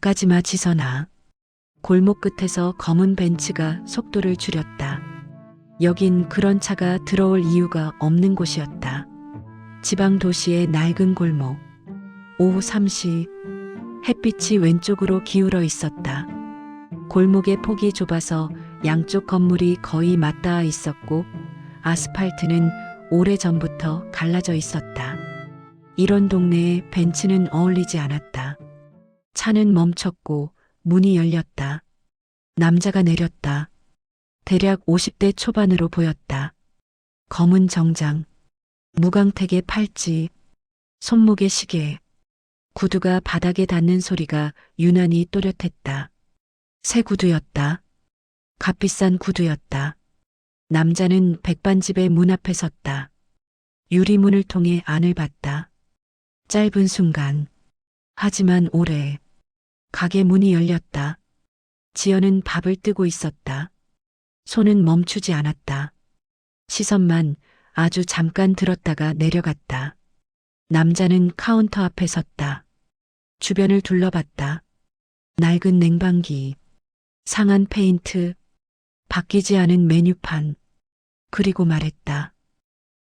가지마 지선아. 골목 끝에서 검은 벤츠가 속도를 줄였다. 여긴 그런 차가 들어올 이유가 없는 곳이었다. 지방 도시의 낡은 골목. 오후 3시 햇빛이 왼쪽으로 기울어 있었다. 골목의 폭이 좁아서 양쪽 건물이 거의 맞닿아 있었고 아스팔트는 오래전부터 갈라져 있었다. 이런 동네에 벤츠는 어울리지 않았다. 차는 멈췄고 문이 열렸다. 남자가 내렸다. 대략 50대 초반으로 보였다. 검은 정장, 무광택의 팔찌, 손목에 시계, 구두가 바닥에 닿는 소리가 유난히 또렷했다. 새 구두였다. 값비싼 구두였다. 남자는 백반집의 문 앞에 섰다. 유리문을 통해 안을 봤다. 짧은 순간, 하지만 오래. 가게 문이 열렸다. 지연은 밥을 뜨고 있었다. 손은 멈추지 않았다. 시선만 아주 잠깐 들었다가 내려갔다. 남자는 카운터 앞에 섰다. 주변을 둘러봤다. 낡은 냉방기, 상한 페인트, 바뀌지 않은 메뉴판, 그리고 말했다.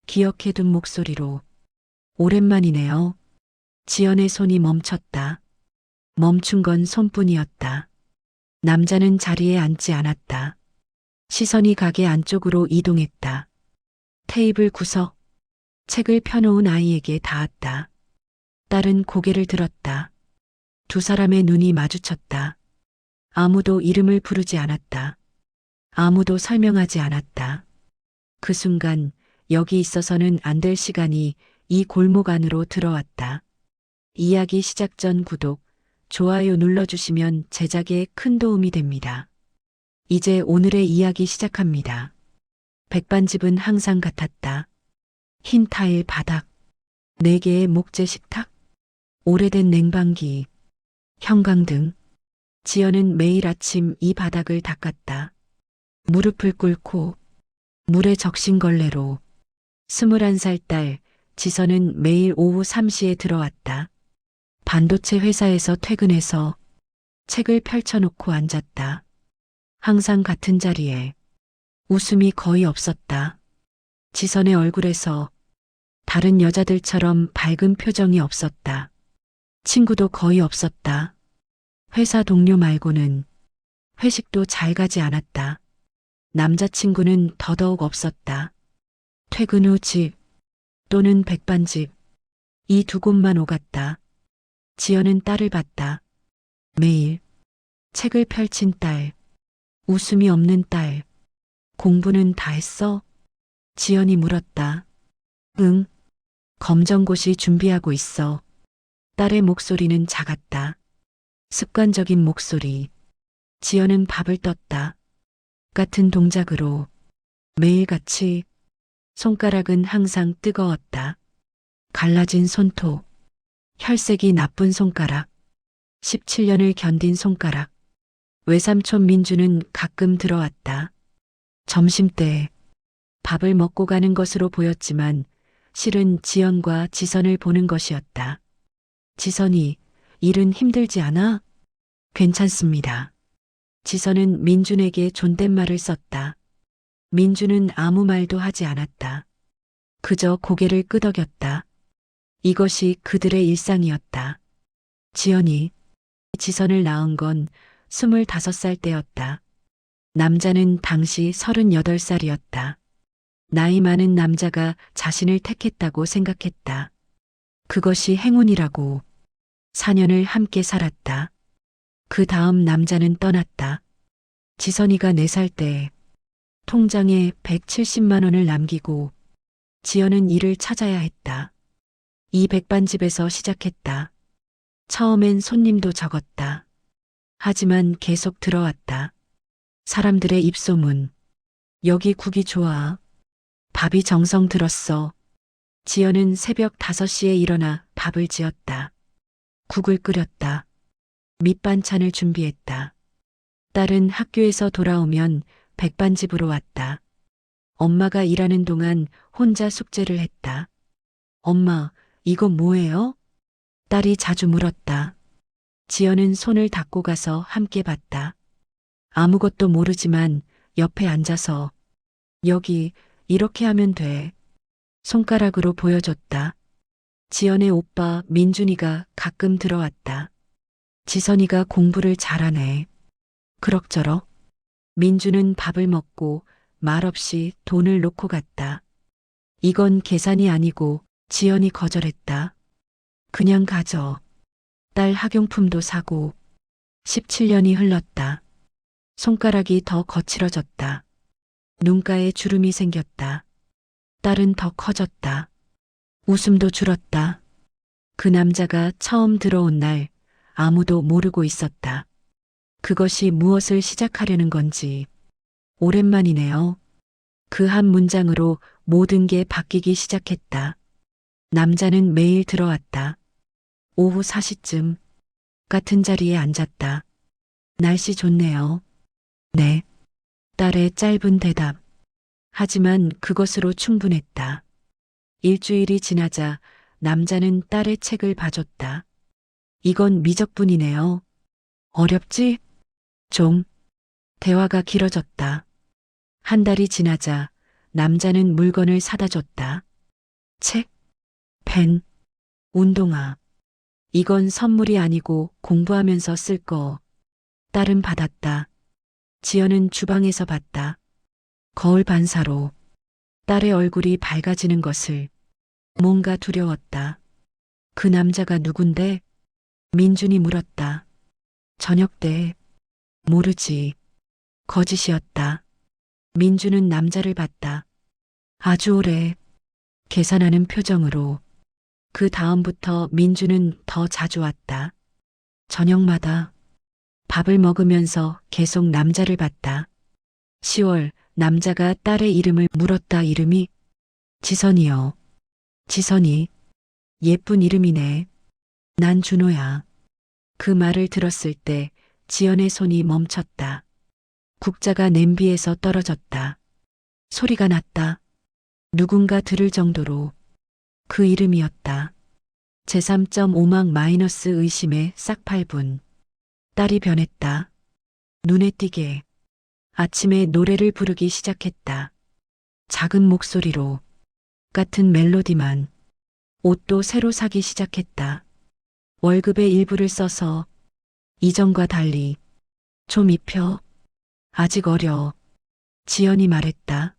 기억해둔 목소리로. 오랜만이네요. 지연의 손이 멈췄다. 멈춘 건 손뿐이었다. 남자는 자리에 앉지 않았다. 시선이 가게 안쪽으로 이동했다. 테이블 구석, 책을 펴놓은 아이에게 닿았다. 딸은 고개를 들었다. 두 사람의 눈이 마주쳤다. 아무도 이름을 부르지 않았다. 아무도 설명하지 않았다. 그 순간 여기 있어서는 안 될 시간이 이 골목 안으로 들어왔다. 이야기 시작 전 구독, 좋아요 눌러주시면 제작에 큰 도움이 됩니다. 이제 오늘의 이야기 시작합니다. 백반집은 항상 같았다. 흰 타일 바닥, 4개의 목재 식탁, 오래된 냉방기, 형광등. 지연은 매일 아침 이 바닥을 닦았다. 무릎을 꿇고 물에 적신 걸레로. 21살 딸 지선은 매일 오후 3시에 들어왔다. 반도체 회사에서 퇴근해서 책을 펼쳐놓고 앉았다. 항상 같은 자리에. 웃음이 거의 없었다. 지선의 얼굴에서 다른 여자들처럼 밝은 표정이 없었다. 친구도 거의 없었다. 회사 동료 말고는. 회식도 잘 가지 않았다. 남자친구는 더더욱 없었다. 퇴근 후 집 또는 백반집, 이 두 곳만 오갔다. 지연은 딸을 봤다. 매일 책을 펼친 딸, 웃음이 없는 딸. 공부는 다 했어? 지연이 물었다. 응, 검정고시 준비하고 있어. 딸의 목소리는 작았다. 습관적인 목소리. 지연은 밥을 떴다. 같은 동작으로 매일같이. 손가락은 항상 뜨거웠다. 갈라진 손톱. 혈색이 나쁜 손가락. 17년을 견딘 손가락. 외삼촌 민주는 가끔 들어왔다. 점심때 밥을 먹고 가는 것으로 보였지만 실은 지연과 지선을 보는 것이었다. 지선이 일은 힘들지 않아? 괜찮습니다. 지선은 민준에게 존댓말을 썼다. 민준은 아무 말도 하지 않았다. 그저 고개를 끄덕였다. 이것이 그들의 일상이었다. 지연이 지선을 낳은 건 25살 때였다. 남자는 당시 38살이었다. 나이 많은 남자가 자신을 택했다고 생각했다. 그것이 행운이라고. 4년을 함께 살았다. 그 다음 남자는 떠났다. 지선이가 4살 때 통장에 170만 원을 남기고 지연은 일을 찾아야 했다. 이 백반집에서 시작했다. 처음엔 손님도 적었다. 하지만 계속 들어왔다. 사람들의 입소문. 여기 국이 좋아. 밥이 정성 들었어. 지연은 새벽 5시에 일어나 밥을 지었다. 국을 끓였다. 밑반찬을 준비했다. 딸은 학교에서 돌아오면 백반집으로 왔다. 엄마가 일하는 동안 혼자 숙제를 했다. 엄마, 이거 뭐예요? 딸이 자주 물었다. 지연은 손을 닦고 가서 함께 봤다. 아무것도 모르지만 옆에 앉아서 여기 이렇게 하면 돼. 손가락으로 보여줬다. 지연의 오빠 민준이가 가끔 들어왔다. 지선이가 공부를 잘하네. 그럭저럭. 민준은 밥을 먹고 말없이 돈을 놓고 갔다. 이건 계산이 아니고 지연이 거절했다. 그냥 가져. 딸 학용품도 사고. 17년이 흘렀다. 손가락이 더 거칠어졌다. 눈가에 주름이 생겼다. 딸은 더 커졌다. 웃음도 줄었다. 그 남자가 처음 들어온 날 아무도 모르고 있었다. 그것이 무엇을 시작하려는 건지. 오랜만이네요. 그 한 문장으로 모든 게 바뀌기 시작했다. 남자는 매일 들어왔다. 오후 4시쯤 같은 자리에 앉았다. 날씨 좋네요. 네. 딸의 짧은 대답. 하지만 그것으로 충분했다. 일주일이 지나자 남자는 딸의 책을 봐줬다. 이건 미적분이네요. 어렵지? 좀. 대화가 길어졌다. 한 달이 지나자 남자는 물건을 사다 줬다. 책, 펜, 운동화. 이건 선물이 아니고 공부하면서 쓸 거. 딸은 받았다. 지연은 주방에서 봤다. 거울 반사로 딸의 얼굴이 밝아지는 것을. 뭔가 두려웠다. 그 남자가 누군데? 민준이 물었다. 저녁 때. 모르지. 거짓이었다. 민준은 남자를 봤다. 아주 오래. 계산하는 표정으로. 그 다음부터 민준은 더 자주 왔다. 저녁마다 밥을 먹으면서 계속 남자를 봤다. 10월 남자가 딸의 이름을 물었다. 이름이 지선이요. 지선이. 예쁜 이름이네. 난 준호야. 그 말을 들었을 때 지연의 손이 멈췄다. 국자가 냄비에서 떨어졌다. 소리가 났다. 누군가 들을 정도로. 그 이름이었다. 제3.5망 마이너스 의심의 싹8분. 딸이 변했다. 눈에 띄게. 아침에 노래를 부르기 시작했다. 작은 목소리로. 같은 멜로디만. 옷도 새로 사기 시작했다. 월급의 일부를 써서. 이전과 달리. 좀 입혀. 아직 어려. 지연이 말했다.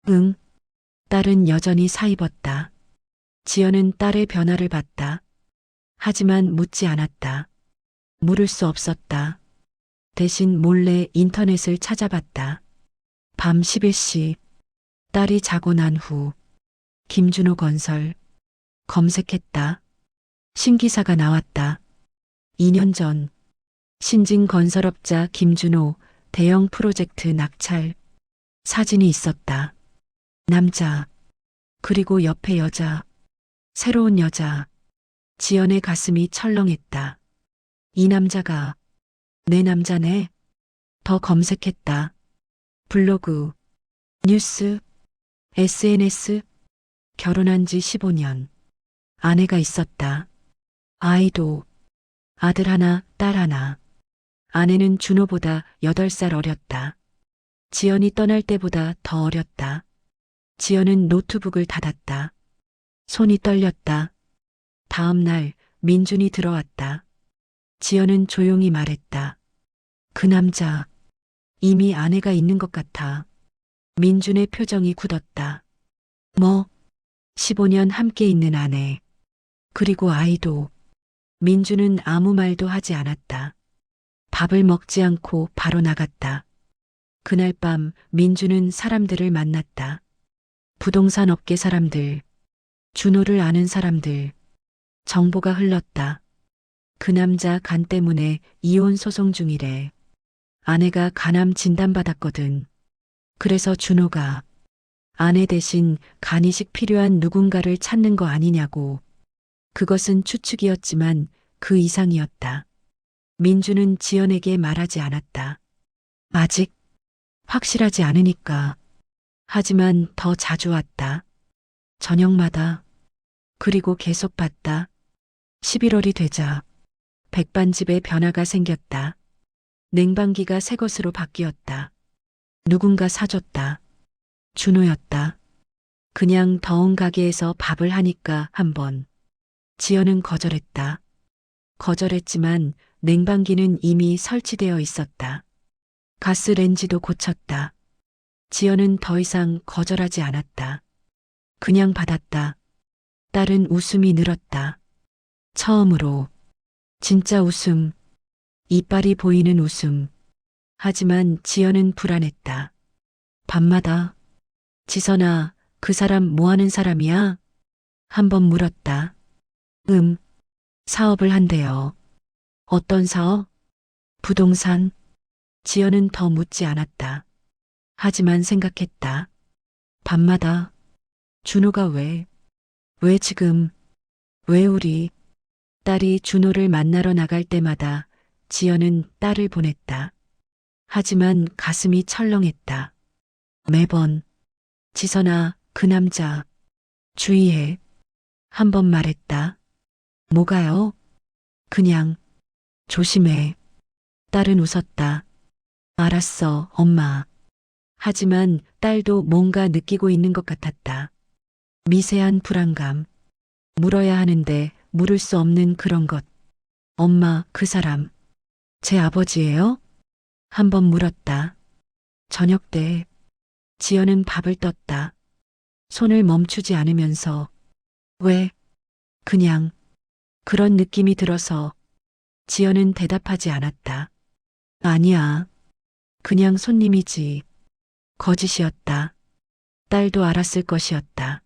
응. 딸은 여전히 사입었다. 지연은 딸의 변화를 봤다. 하지만 묻지 않았다. 물을 수 없었다. 대신 몰래 인터넷을 찾아봤다. 밤 11시. 딸이 자고 난 후. 김준호 건설. 검색했다. 신기사가 나왔다. 2년 전. 신진 건설업자 김준호 대형 프로젝트 낙찰. 사진이 있었다. 남자. 그리고 옆에 여자. 새로운 여자. 지연의 가슴이 철렁했다. 이 남자가 내 남자네. 더 검색했다. 블로그, 뉴스, SNS. 결혼한 지 15년. 아내가 있었다. 아이도. 아들 하나, 딸 하나. 아내는 준호보다 8살 어렸다. 지연이 떠날 때보다 더 어렸다. 지연은 노트북을 닫았다. 손이 떨렸다. 다음 날 민준이 들어왔다. 지연은 조용히 말했다. 그 남자, 이미 아내가 있는 것 같아. 민준의 표정이 굳었다. 뭐? 15년 함께 있는 아내. 그리고 아이도. 민준은 아무 말도 하지 않았다. 밥을 먹지 않고 바로 나갔다. 그날 밤 민준은 사람들을 만났다. 부동산 업계 사람들, 준호를 아는 사람들. 정보가 흘렀다. 그 남자 간 때문에 이혼 소송 중이래. 아내가 간암 진단받았거든. 그래서 준호가 아내 대신 간 이식 필요한 누군가를 찾는 거 아니냐고. 그것은 추측이었지만 그 이상이었다. 민주는 지연에게 말하지 않았다. 아직 확실하지 않으니까. 하지만 더 자주 왔다. 저녁마다. 그리고 계속 봤다. 11월이 되자 백반집에 변화가 생겼다. 냉방기가 새 것으로 바뀌었다. 누군가 사줬다. 준호였다. 그냥 더운 가게에서 밥을 하니까 한번. 지연은 거절했다. 거절했지만 냉방기는 이미 설치되어 있었다. 가스렌지도 고쳤다. 지연은 더 이상 거절하지 않았다. 그냥 받았다. 딸은 웃음이 늘었다. 처음으로. 진짜 웃음. 이빨이 보이는 웃음. 하지만 지연은 불안했다. 밤마다. 지선아, 그 사람 뭐 하는 사람이야? 한번 물었다. 사업을 한대요. 어떤 사업? 부동산. 지연은 더 묻지 않았다. 하지만 생각했다. 밤마다. 준호가 왜 지금, 왜 우리. 딸이 준호를 만나러 나갈 때마다 지연은 딸을 보냈다. 하지만 가슴이 철렁했다. 매번. 지선아, 그 남자. 주의해. 한 번 말했다. 뭐가요? 그냥. 조심해. 딸은 웃었다. 알았어, 엄마. 하지만 딸도 뭔가 느끼고 있는 것 같았다. 미세한 불안감. 물어야 하는데 물을 수 없는 그런 것. 엄마, 그 사람. 제 아버지예요? 한 번 물었다. 저녁 때. 지연은 밥을 떴다. 손을 멈추지 않으면서. 왜? 그냥. 그런 느낌이 들어서. 지연은 대답하지 않았다. 아니야. 그냥 손님이지. 거짓이었다. 딸도 알았을 것이었다.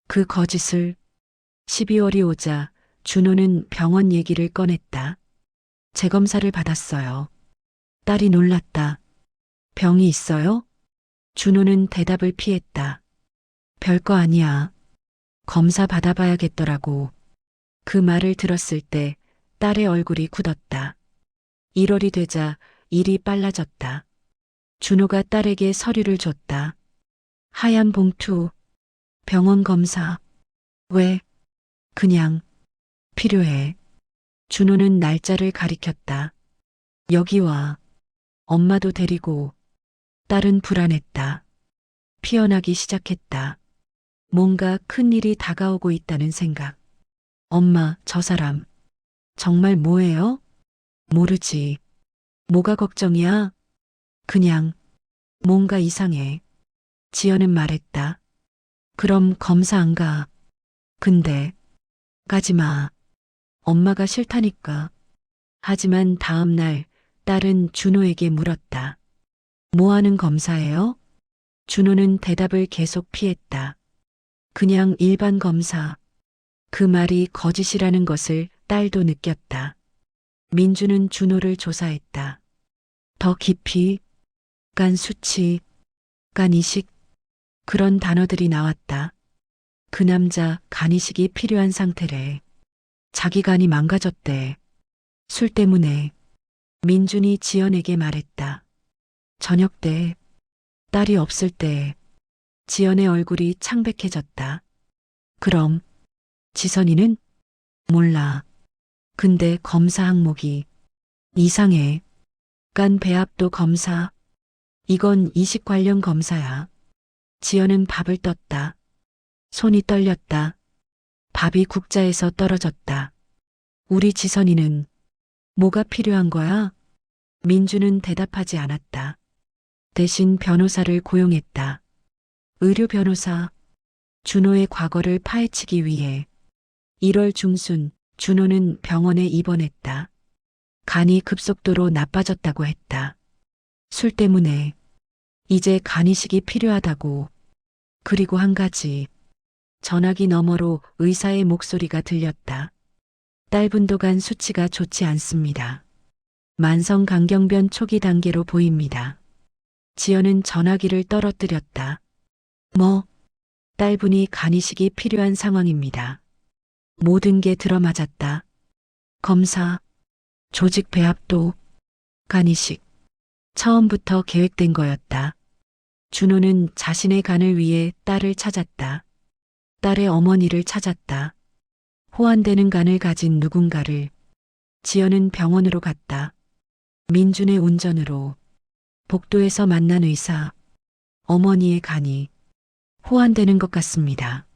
그 거짓을. 12월이 오자 준호는 병원 얘기를 꺼냈다. 재검사를 받았어요. 딸이 놀랐다. 병이 있어요? 준호는 대답을 피했다. 별거 아니야. 검사 받아봐야겠더라고. 그 말을 들었을 때 딸의 얼굴이 굳었다. 1월이 되자 일이 빨라졌다. 준호가 딸에게 서류를 줬다. 하얀 봉투. 병원 검사. 왜? 그냥. 필요해. 준호는 날짜를 가리켰다. 여기 와. 엄마도 데리고. 딸은 불안했다. 피어나기 시작했다. 뭔가 큰 일이 다가오고 있다는 생각. 엄마, 저 사람. 정말 뭐예요? 모르지. 뭐가 걱정이야? 그냥. 뭔가 이상해. 지연은 말했다. 그럼 검사 안 가. 근데. 가지 마. 엄마가 싫다니까. 하지만 다음 날 딸은 준호에게 물었다. 뭐 하는 검사예요? 준호는 대답을 계속 피했다. 그냥 일반 검사. 그 말이 거짓이라는 것을 딸도 느꼈다. 민주는 준호를 조사했다. 더 깊이. 간 수치. 간 이식. 그런 단어들이 나왔다. 그 남자 간 이식이 필요한 상태래. 자기 간이 망가졌대. 술 때문에. 민준이 지연에게 말했다. 저녁 때. 딸이 없을 때. 지연의 얼굴이 창백해졌다. 그럼 지선이는? 몰라. 근데 검사 항목이 이상해. 간 배합도 검사. 이건 이식 관련 검사야. 지연은 밥을 떴다. 손이 떨렸다. 밥이 국자에서 떨어졌다. 우리 지선이는 뭐가 필요한 거야? 민주는 대답하지 않았다. 대신 변호사를 고용했다. 의료 변호사. 준호의 과거를 파헤치기 위해. 1월 중순 준호는 병원에 입원했다. 간이 급속도로 나빠졌다고 했다. 술 때문에. 이제 간 이식이 필요하다고. 그리고 한 가지. 전화기 너머로 의사의 목소리가 들렸다. 딸 분도간 수치가 좋지 않습니다. 만성 강경변 초기 단계로 보입니다. 지연은 전화기를 떨어뜨렸다. 뭐? 딸분이 간 이식이 필요한 상황입니다. 모든 게 들어맞았다. 검사, 조직 배합도, 간 이식. 처음부터 계획된 거였다. 준호는 자신의 간을 위해 딸을 찾았다. 딸의 어머니를 찾았다. 호환되는 간을 가진 누군가를. 지연은 병원으로 갔다. 민준의 운전으로 복도에서 만난 의사, 어머니의 간이 호환되는 것 같습니다.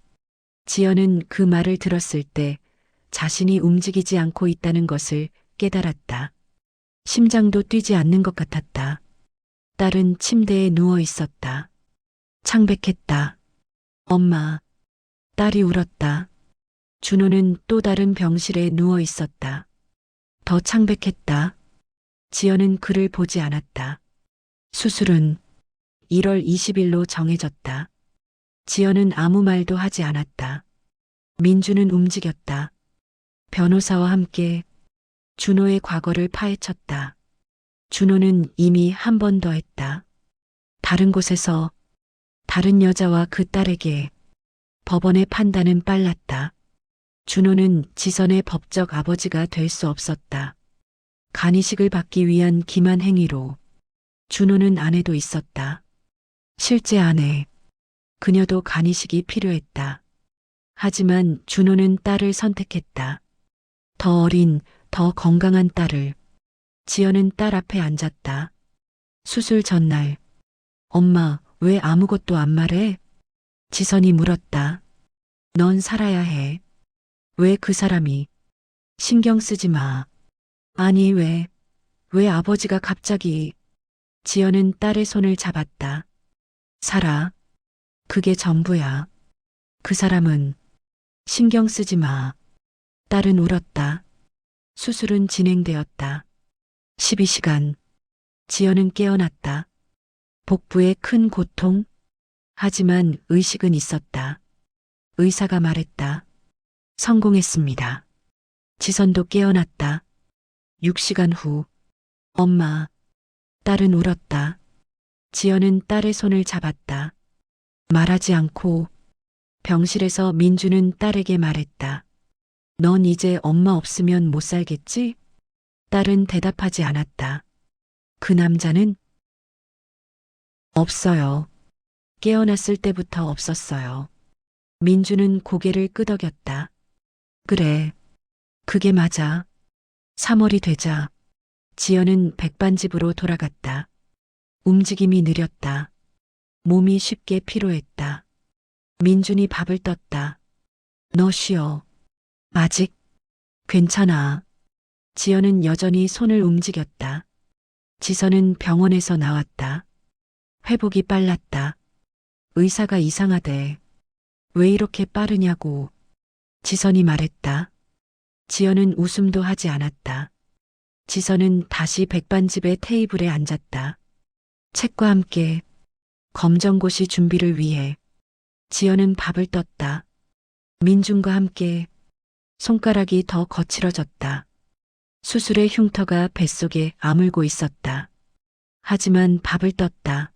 지연은 그 말을 들었을 때 자신이 움직이지 않고 있다는 것을 깨달았다. 심장도 뛰지 않는 것 같았다. 딸은 침대에 누워 있었다. 창백했다. 엄마. 딸이 울었다. 준호는 또 다른 병실에 누워 있었다. 더 창백했다. 지연은 그를 보지 않았다. 수술은 1월 20일로 정해졌다. 지연은 아무 말도 하지 않았다. 민주는 움직였다. 변호사와 함께 준호의 과거를 파헤쳤다. 준호는 이미 한 번 더 했다. 다른 곳에서 다른 여자와 그 딸에게. 법원의 판단은 빨랐다. 준호는 지선의 법적 아버지가 될 수 없었다. 간이식을 받기 위한 기만 행위로 준호는 아내도 있었다. 실제 아내. 그녀도 간이식이 필요했다. 하지만 준호는 딸을 선택했다. 더 어린, 더 건강한 딸을. 지연은 딸 앞에 앉았다. 수술 전날. 엄마, 왜 아무것도 안 말해? 지선이 물었다. 넌 살아야 해. 왜 그 사람이? 신경 쓰지 마. 아니, 왜 아버지가 갑자기? 지연은 딸의 손을 잡았다. 살아. 그게 전부야. 그 사람은 신경 쓰지 마. 딸은 울었다. 수술은 진행되었다. 12시간. 지연은 깨어났다. 복부에 큰 고통. 하지만 의식은 있었다. 의사가 말했다. 성공했습니다. 지선도 깨어났다. 6시간 후. 엄마. 딸은 울었다. 지연은 딸의 손을 잡았다. 말하지 않고 병실에서 민주는 딸에게 말했다. 넌 이제 엄마 없으면 못 살겠지? 딸은 대답하지 않았다. 그 남자는? 없어요. 깨어났을 때부터 없었어요. 민주는 고개를 끄덕였다. 그래. 그게 맞아. 3월이 되자 지연은 백반집으로 돌아갔다. 움직임이 느렸다. 몸이 쉽게 피로했다. 민준이 밥을 떴다. 너 쉬어. 아직? 괜찮아. 지연은 여전히 손을 움직였다. 지선은 병원에서 나왔다. 회복이 빨랐다. 의사가 이상하대. 왜 이렇게 빠르냐고. 지선이 말했다. 지연은 웃음도 하지 않았다. 지선은 다시 백반집의 테이블에 앉았다. 책과 함께 검정고시 준비를 위해. 지연은 밥을 떴다. 민준과 함께 손가락이 더 거칠어졌다. 수술의 흉터가 뱃속에 아물고 있었다. 하지만 밥을 떴다.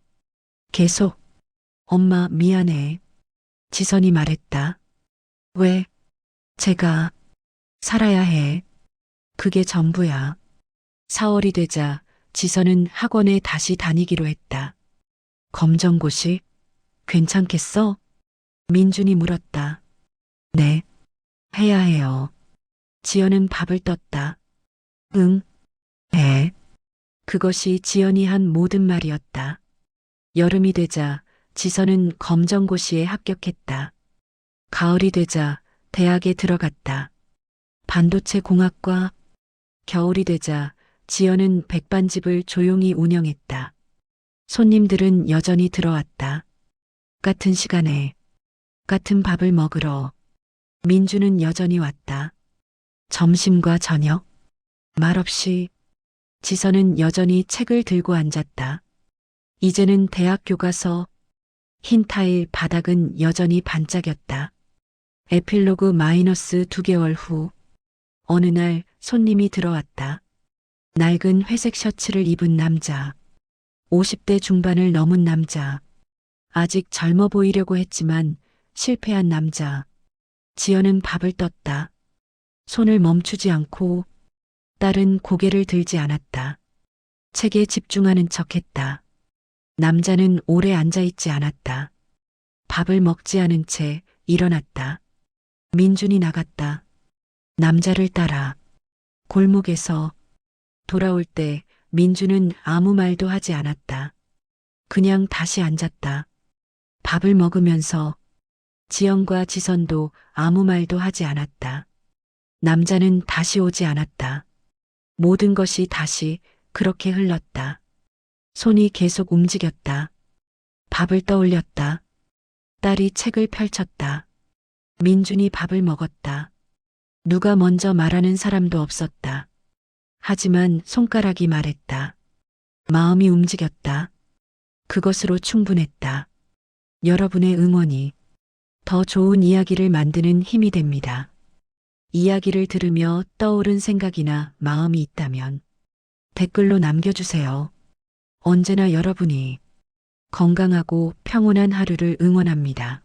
계속. 엄마 미안해. 지선이 말했다. 왜? 제가 살아야 해. 그게 전부야. 4월이 되자 지선은 학원에 다시 다니기로 했다. 검정고시? 괜찮겠어? 민준이 물었다. 네. 해야 해요. 지연은 밥을 떴다. 응. 해. 그것이 지연이 한 모든 말이었다. 여름이 되자 지선은 검정고시에 합격했다. 가을이 되자 대학에 들어갔다. 반도체 공학과. 겨울이 되자 지연은 백반집을 조용히 운영했다. 손님들은 여전히 들어왔다. 같은 시간에 같은 밥을 먹으러. 민주는 여전히 왔다. 점심과 저녁. 말없이. 지선은 여전히 책을 들고 앉았다. 이제는 대학 교과서. 흰 타일 바닥은 여전히 반짝였다. 에필로그 마이너스 2개월 후. 어느 날 손님이 들어왔다. 낡은 회색 셔츠를 입은 남자. 50대 중반을 넘은 남자. 아직 젊어 보이려고 했지만 실패한 남자. 지연은 밥을 떴다. 손을 멈추지 않고. 딸은 고개를 들지 않았다. 책에 집중하는 척했다. 남자는 오래 앉아있지 않았다. 밥을 먹지 않은 채 일어났다. 민준이 나갔다. 남자를 따라. 골목에서 돌아올 때 민주는 아무 말도 하지 않았다. 그냥 다시 앉았다. 밥을 먹으면서 지영과 지선도 아무 말도 하지 않았다. 남자는 다시 오지 않았다. 모든 것이 다시 그렇게 흘렀다. 손이 계속 움직였다. 밥을 떠올렸다. 딸이 책을 펼쳤다. 민준이 밥을 먹었다. 누가 먼저 말하는 사람도 없었다. 하지만 손가락이 말했다. 마음이 움직였다. 그것으로 충분했다. 여러분의 응원이 더 좋은 이야기를 만드는 힘이 됩니다. 이야기를 들으며 떠오른 생각이나 마음이 있다면 댓글로 남겨주세요. 언제나 여러분이 건강하고 평온한 하루를 응원합니다.